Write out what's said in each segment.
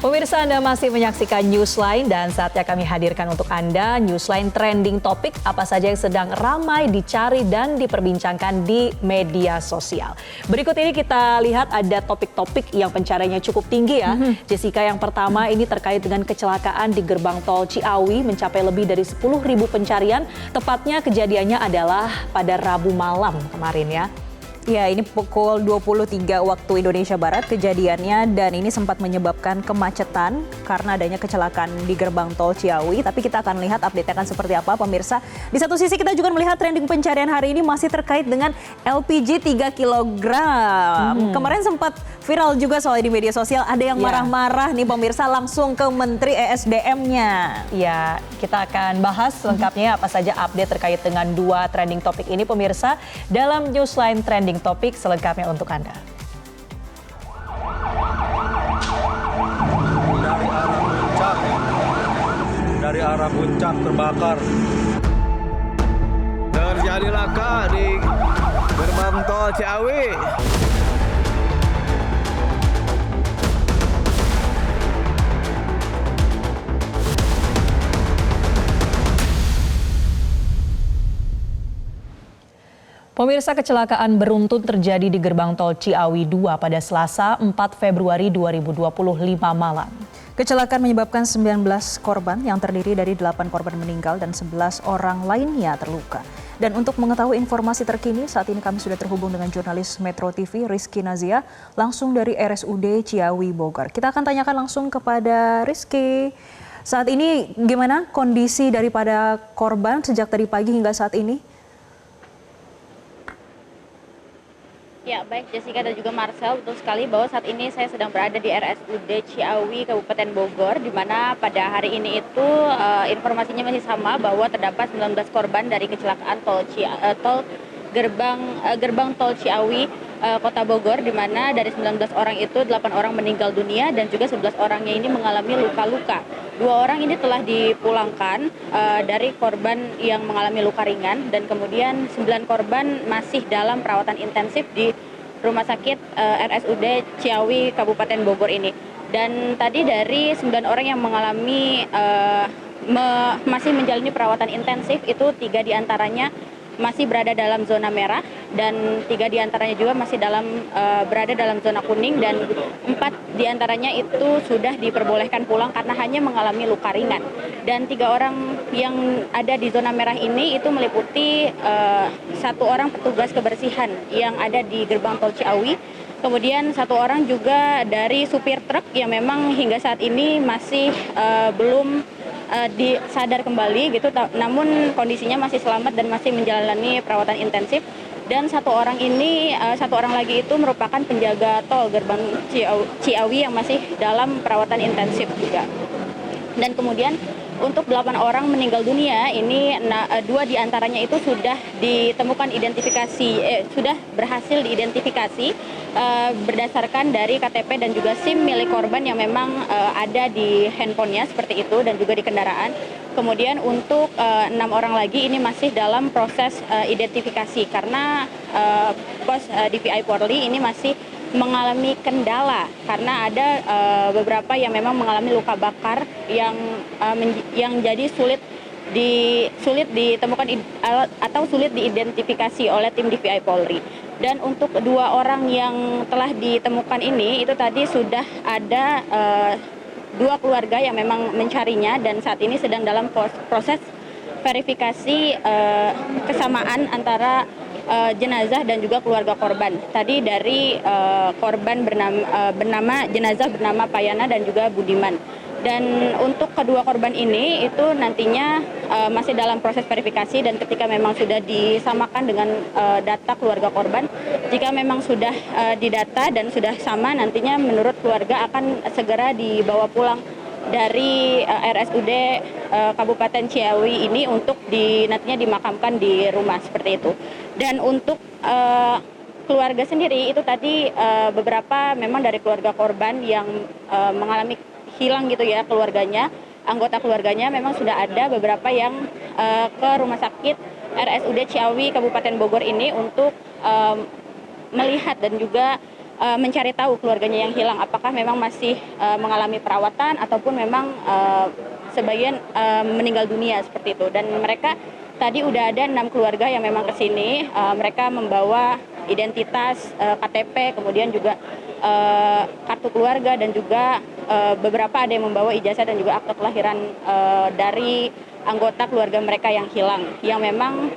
Pemirsa, Anda masih menyaksikan Newsline dan saatnya kami hadirkan untuk Anda Newsline Trending Topik apa saja yang sedang ramai dicari dan diperbincangkan di media sosial. Berikut ini kita lihat ada topik-topik yang pencariannya cukup tinggi ya. Jessica, yang pertama ini terkait dengan kecelakaan di gerbang tol Ciawi mencapai lebih dari 10.000 pencarian. Tepatnya kejadiannya adalah pada Rabu malam kemarin ya. Ya, ini pukul 23 waktu Indonesia Barat kejadiannya dan ini sempat menyebabkan kemacetan karena adanya kecelakaan di gerbang tol Ciawi. Tapi kita akan lihat update akan seperti apa pemirsa. Di satu sisi kita juga melihat trending pencarian hari ini masih terkait dengan LPG 3 kg. Kemarin sempat viral juga soalnya di media sosial, ada yang marah-marah nih pemirsa, langsung ke Menteri ESDM-nya. Ya, kita akan bahas lengkapnya apa saja update terkait dengan dua trending topik ini pemirsa dalam Newsline Trending Topik selengkapnya untuk Anda. Dari arah puncak terbakar. Terjadi laka di gerbang tol Ciawi. Pemirsa, kecelakaan beruntun terjadi di gerbang tol Ciawi 2 pada Selasa 4 Februari 2025 malam. Kecelakaan menyebabkan 19 korban yang terdiri dari 8 korban meninggal dan 11 orang lainnya terluka. Dan untuk mengetahui informasi terkini, saat ini kami sudah terhubung dengan jurnalis Metro TV Rizky Nazia langsung dari RSUD Ciawi Bogor. Kita akan tanyakan langsung kepada Rizky. Saat ini gimana kondisi daripada korban sejak tadi pagi hingga saat ini? Ya, baik Jessica dan juga Marcel, betul sekali bahwa saat ini saya sedang berada di RSUD Ciawi, Kabupaten Bogor, di mana pada hari ini itu informasinya masih sama bahwa terdapat 19 korban dari kecelakaan tol gerbang tol Ciawi, Kota Bogor, di mana dari 19 orang itu 8 orang meninggal dunia dan juga 11 orangnya ini mengalami luka-luka. 2 orang ini telah dipulangkan dari korban yang mengalami luka ringan dan kemudian 9 korban masih dalam perawatan intensif di Rumah Sakit RSUD Ciawi Kabupaten Bogor ini. Dan tadi dari 9 orang yang mengalami masih menjalani perawatan intensif itu 3 diantaranya masih berada dalam zona merah dan 3 diantaranya juga masih berada dalam zona kuning dan 4 diantaranya itu sudah diperbolehkan pulang karena hanya mengalami luka ringan. Dan 3 orang yang ada di zona merah ini itu meliputi 1 orang petugas kebersihan yang ada di gerbang tol Ciawi. Kemudian 1 orang juga dari supir truk yang memang hingga saat ini masih belum sadar kembali gitu, namun kondisinya masih selamat dan masih menjalani perawatan intensif. Dan 1 orang ini, 1 orang lagi itu merupakan penjaga tol gerbang Ciawi yang masih dalam perawatan intensif juga. Dan kemudian untuk 8 orang meninggal dunia ini 2 diantaranya itu sudah ditemukan sudah berhasil diidentifikasi berdasarkan dari KTP dan juga SIM milik korban yang memang ada di handphonenya seperti itu dan juga di kendaraan. Kemudian untuk 6 orang lagi ini masih dalam proses identifikasi karena pos DVI Polri ini masih mengalami kendala karena ada beberapa yang memang mengalami luka bakar yang jadi sulit ditemukan atau sulit diidentifikasi oleh tim DVI Polri. Dan untuk 2 orang yang telah ditemukan ini itu tadi sudah ada 2 keluarga yang memang mencarinya dan saat ini sedang dalam proses verifikasi kesamaan antara jenazah dan juga keluarga korban. Tadi dari korban jenazah bernama Payana dan juga Budiman. Dan untuk kedua korban ini itu nantinya masih dalam proses verifikasi dan ketika memang sudah disamakan dengan data keluarga korban, jika memang sudah didata dan sudah sama, nantinya menurut keluarga akan segera dibawa pulang dari RSUD Kabupaten Ciawi ini untuk nantinya dimakamkan di rumah seperti itu. Dan untuk keluarga sendiri itu tadi beberapa memang dari keluarga korban yang mengalami hilang gitu ya anggota keluarganya memang sudah ada beberapa yang ke Rumah Sakit RSUD Ciawi Kabupaten Bogor ini untuk melihat dan juga mencari tahu keluarganya yang hilang, apakah memang masih mengalami perawatan ataupun memang sebagian meninggal dunia seperti itu. Dan mereka tadi udah ada 6 keluarga yang memang ke sini, mereka membawa identitas, KTP, kemudian juga kartu keluarga, dan juga beberapa ada yang membawa ijazah dan juga akte kelahiran dari anggota keluarga mereka yang hilang, yang memang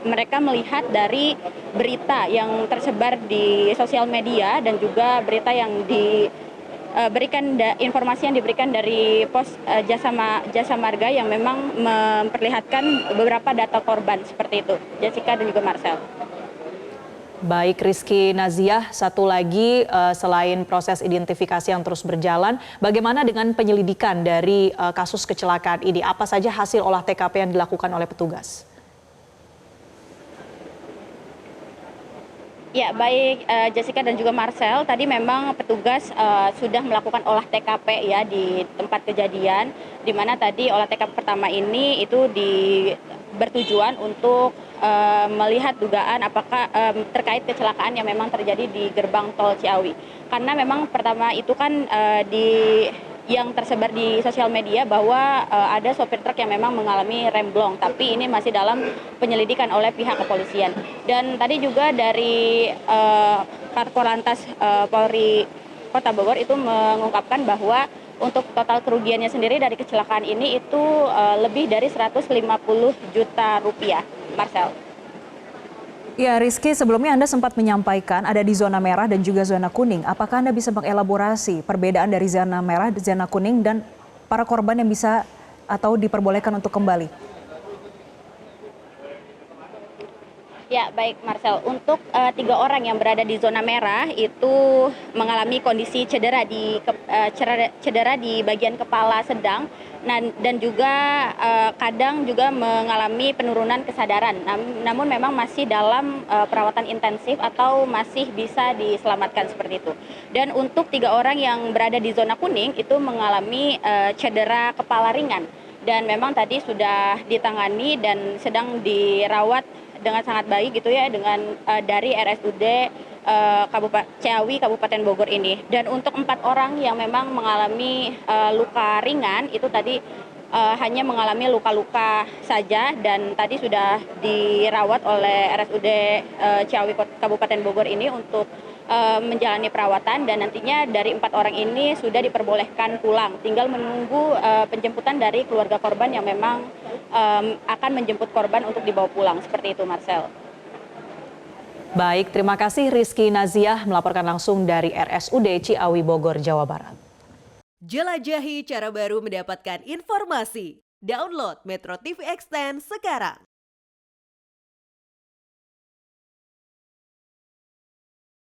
mereka melihat dari berita yang tersebar di sosial media dan juga berita yang diberikan informasi yang diberikan dari pos jasa marga yang memang memperlihatkan beberapa data korban seperti itu, Jessica dan juga Marcel. Baik Rizky Naziah, satu lagi selain proses identifikasi yang terus berjalan, bagaimana dengan penyelidikan dari kasus kecelakaan ini? Apa saja hasil olah TKP yang dilakukan oleh petugas? Ya, baik Jessica dan juga Marcel, tadi memang petugas sudah melakukan olah TKP ya di tempat kejadian, di mana tadi olah TKP pertama ini itu bertujuan untuk melihat dugaan apakah terkait kecelakaan yang memang terjadi di gerbang tol Ciawi. Karena memang pertama itu kan yang tersebar di sosial media bahwa ada sopir truk yang memang mengalami remblong, tapi ini masih dalam penyelidikan oleh pihak kepolisian. Dan tadi juga dari Korlantas Polri Kota Bogor itu mengungkapkan bahwa untuk total kerugiannya sendiri dari kecelakaan ini itu lebih dari 150 juta rupiah. Marcel. Ya Rizky, sebelumnya Anda sempat menyampaikan ada di zona merah dan juga zona kuning. Apakah Anda bisa mengelaborasi perbedaan dari zona merah, zona kuning, dan para korban yang bisa atau diperbolehkan untuk kembali? Ya, baik Marcel. Untuk 3 orang yang berada di zona merah itu mengalami kondisi cedera di bagian kepala sedang, dan juga kadang juga mengalami penurunan kesadaran. Namun memang masih dalam perawatan intensif atau masih bisa diselamatkan seperti itu. Dan untuk 3 orang yang berada di zona kuning itu mengalami cedera kepala ringan, dan memang tadi sudah ditangani dan sedang dirawat dengan sangat baik gitu ya, dengan dari RSUD Ciawi Kabupaten Bogor ini. Dan untuk 4 orang yang memang mengalami luka ringan itu tadi hanya mengalami luka-luka saja, dan tadi sudah dirawat oleh RSUD Ciawi Kabupaten Bogor ini untuk menjalani perawatan, dan nantinya dari 4 orang ini sudah diperbolehkan pulang. Tinggal menunggu penjemputan dari keluarga korban yang memang akan menjemput korban untuk dibawa pulang. Seperti itu, Marcel. Baik, terima kasih Rizky Naziah melaporkan langsung dari RSUD Ciawi Bogor, Jawa Barat. Jelajahi cara baru mendapatkan informasi. Download Metro TV Extend sekarang.